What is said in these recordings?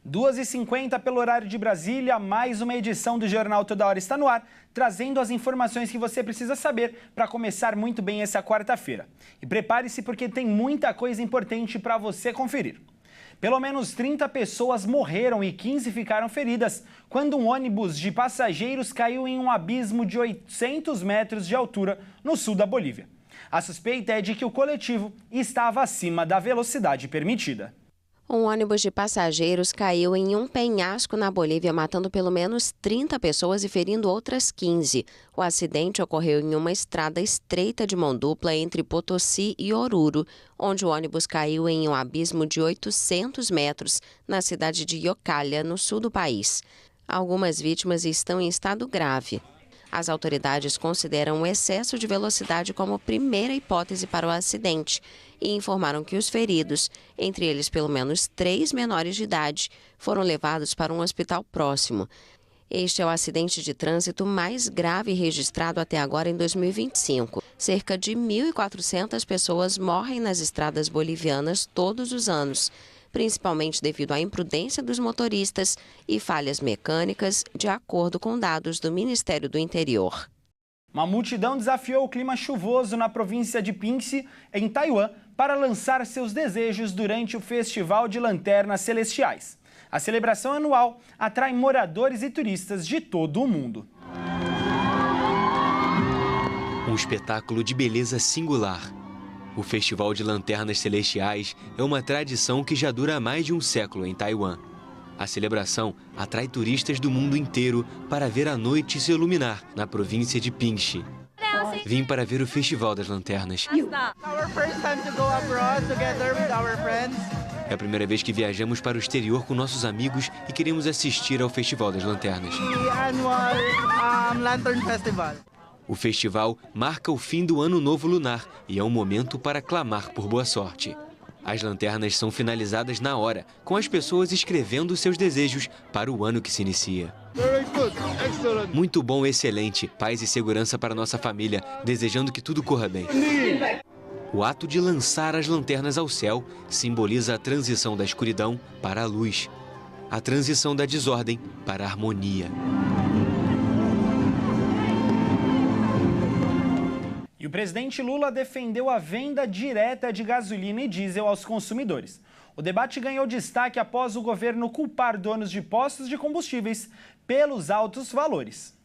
2h50 pelo horário de Brasília, mais uma edição do Jornal Toda Hora está no ar, trazendo as informações que você precisa saber para começar muito bem essa quarta-feira. E prepare-se porque tem muita coisa importante para você conferir. Pelo menos 30 pessoas morreram e 15 ficaram feridas quando um ônibus de passageiros caiu em um abismo de 800 metros de altura no sul da Bolívia. A suspeita é de que o coletivo estava acima da velocidade permitida. Um ônibus de passageiros caiu em um penhasco na Bolívia, matando pelo menos 30 pessoas e ferindo outras 15. O acidente ocorreu em uma estrada estreita de mão dupla entre Potosí e Oruro, onde o ônibus caiu em um abismo de 800 metros na cidade de Yocalha, no sul do país. Algumas vítimas estão em estado grave. As autoridades consideram o excesso de velocidade como primeira hipótese para o acidente e informaram que os feridos, entre eles pelo menos 3 menores de idade, foram levados para um hospital próximo. Este é o acidente de trânsito mais grave registrado até agora em 2025. Cerca de 1.400 pessoas morrem nas estradas bolivianas todos os anos, principalmente devido à imprudência dos motoristas e falhas mecânicas, de acordo com dados do Ministério do Interior. Uma multidão desafiou o clima chuvoso na província de Pingxi, em Taiwan, para lançar seus desejos durante o Festival de Lanternas Celestiais. A celebração anual atrai moradores e turistas de todo o mundo. Um espetáculo de beleza singular. O Festival de Lanternas Celestiais é uma tradição que já dura há mais de um século em Taiwan. A celebração atrai turistas do mundo inteiro para ver a noite se iluminar na província de Pingxi. Vim para ver o Festival das Lanternas. É a primeira vez que viajamos para o exterior com nossos amigos e queremos assistir ao Festival das Lanternas. O festival marca o fim do Ano Novo Lunar e é um momento para clamar por boa sorte. As lanternas são finalizadas na hora, com as pessoas escrevendo seus desejos para o ano que se inicia. Muito bom, excelente, paz e segurança para nossa família, desejando que tudo corra bem. O ato de lançar as lanternas ao céu simboliza a transição da escuridão para a luz, a transição da desordem para a harmonia. E o presidente Lula defendeu a venda direta de gasolina e diesel aos consumidores. O debate ganhou destaque após o governo culpar donos de postos de combustíveis pelos altos valores.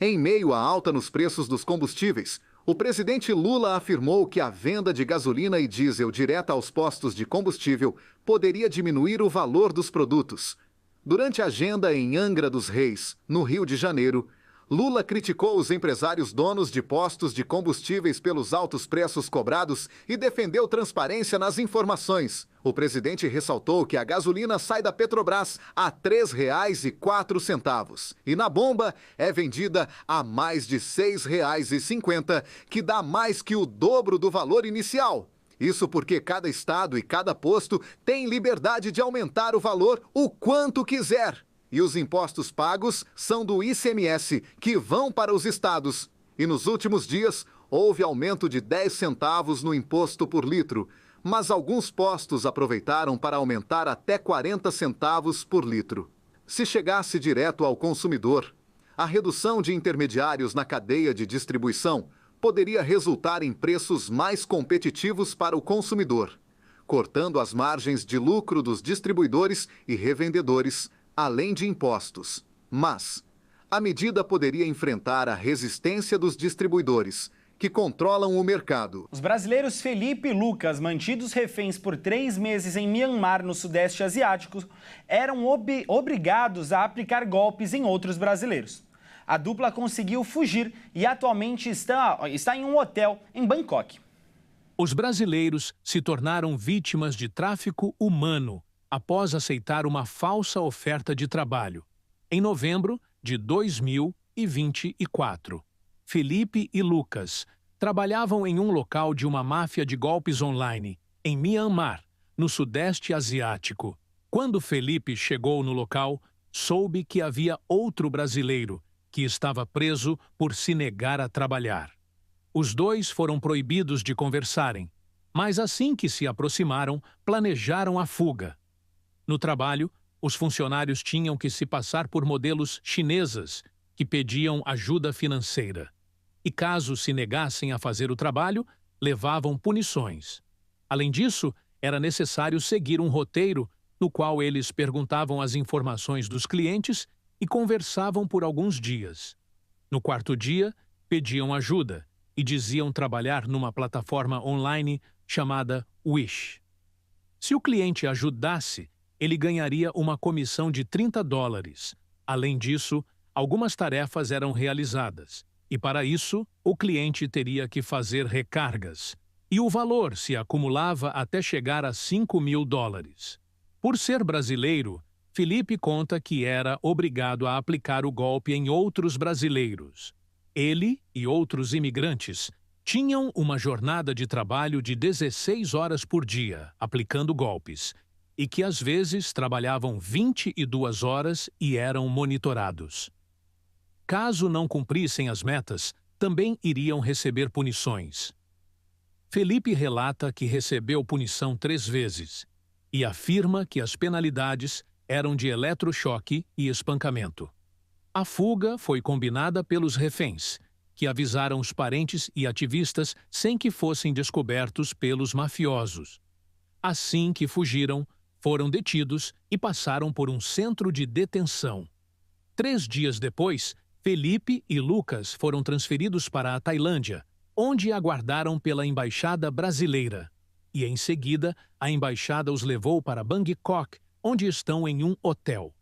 Em meio à alta nos preços dos combustíveis, o presidente Lula afirmou que a venda de gasolina e diesel direta aos postos de combustível poderia diminuir o valor dos produtos. Durante a agenda em Angra dos Reis, no Rio de Janeiro, Lula criticou os empresários donos de postos de combustíveis pelos altos preços cobrados e defendeu transparência nas informações. O presidente ressaltou que a gasolina sai da Petrobras a R$ 3,04 e na bomba é vendida a mais de R$ 6,50, que dá mais que o dobro do valor inicial. Isso porque cada estado e cada posto tem liberdade de aumentar o valor o quanto quiser. E os impostos pagos são do ICMS, que vão para os estados. E nos últimos dias, houve aumento de 10 centavos no imposto por litro. Mas alguns postos aproveitaram para aumentar até 40 centavos por litro. Se chegasse direto ao consumidor, a redução de intermediários na cadeia de distribuição poderia resultar em preços mais competitivos para o consumidor, cortando as margens de lucro dos distribuidores e revendedores, além de impostos. Mas a medida poderia enfrentar a resistência dos distribuidores, que controlam o mercado. Os brasileiros Felipe e Lucas, mantidos reféns por 3 meses em Myanmar, no Sudeste Asiático, eram obrigados a aplicar golpes em outros brasileiros. A dupla conseguiu fugir e atualmente está em um hotel em Bangkok. Os brasileiros se tornaram vítimas de tráfico humano após aceitar uma falsa oferta de trabalho, em novembro de 2024. Felipe e Lucas trabalhavam em um local de uma máfia de golpes online, em Myanmar, no Sudeste Asiático. Quando Felipe chegou no local, soube que havia outro brasileiro que estava preso por se negar a trabalhar. Os dois foram proibidos de conversarem, mas assim que se aproximaram, planejaram a fuga. No trabalho, Os funcionários tinham que se passar por modelos chinesas que pediam ajuda financeira. E caso se negassem a fazer o trabalho, levavam punições. Além disso, era necessário seguir um roteiro no qual eles perguntavam as informações dos clientes e conversavam por alguns dias. No quarto dia, pediam ajuda e diziam trabalhar numa plataforma online chamada Wish. Se o cliente ajudasse, ele ganharia uma comissão de $30. Além disso, algumas tarefas eram realizadas, e para isso, o cliente teria que fazer recargas, e o valor se acumulava até chegar a $5.000. Por ser brasileiro, Felipe conta que era obrigado a aplicar o golpe em outros brasileiros. Ele e outros imigrantes tinham uma jornada de trabalho de 16 horas por dia, aplicando golpes, e que às vezes trabalhavam 22 horas e eram monitorados. Caso não cumprissem as metas, também iriam receber punições. Felipe relata que recebeu punição 3 vezes e afirma que as penalidades eram de eletrochoque e espancamento. A fuga foi combinada pelos reféns, que avisaram os parentes e ativistas sem que fossem descobertos pelos mafiosos. Assim que fugiram, foram detidos e passaram por um centro de detenção. 3 dias depois, Felipe e Lucas foram transferidos para a Tailândia, onde aguardaram pela embaixada brasileira. E, em seguida, a embaixada os levou para Bangkok, onde estão em um hotel.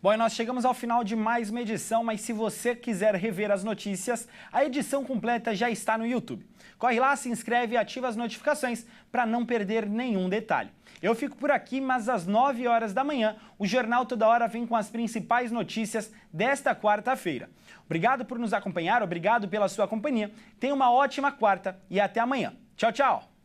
Bom, e nós chegamos ao final de mais uma edição, mas se você quiser rever as notícias, a edição completa já está no YouTube. Corre lá, se inscreve e ativa as notificações para não perder nenhum detalhe. Eu fico por aqui, mas às 9 horas da manhã, o Jornal Toda Hora vem com as principais notícias desta quarta-feira. Obrigado por nos acompanhar, obrigado pela sua companhia. Tenha uma ótima quarta e até amanhã. Tchau, tchau!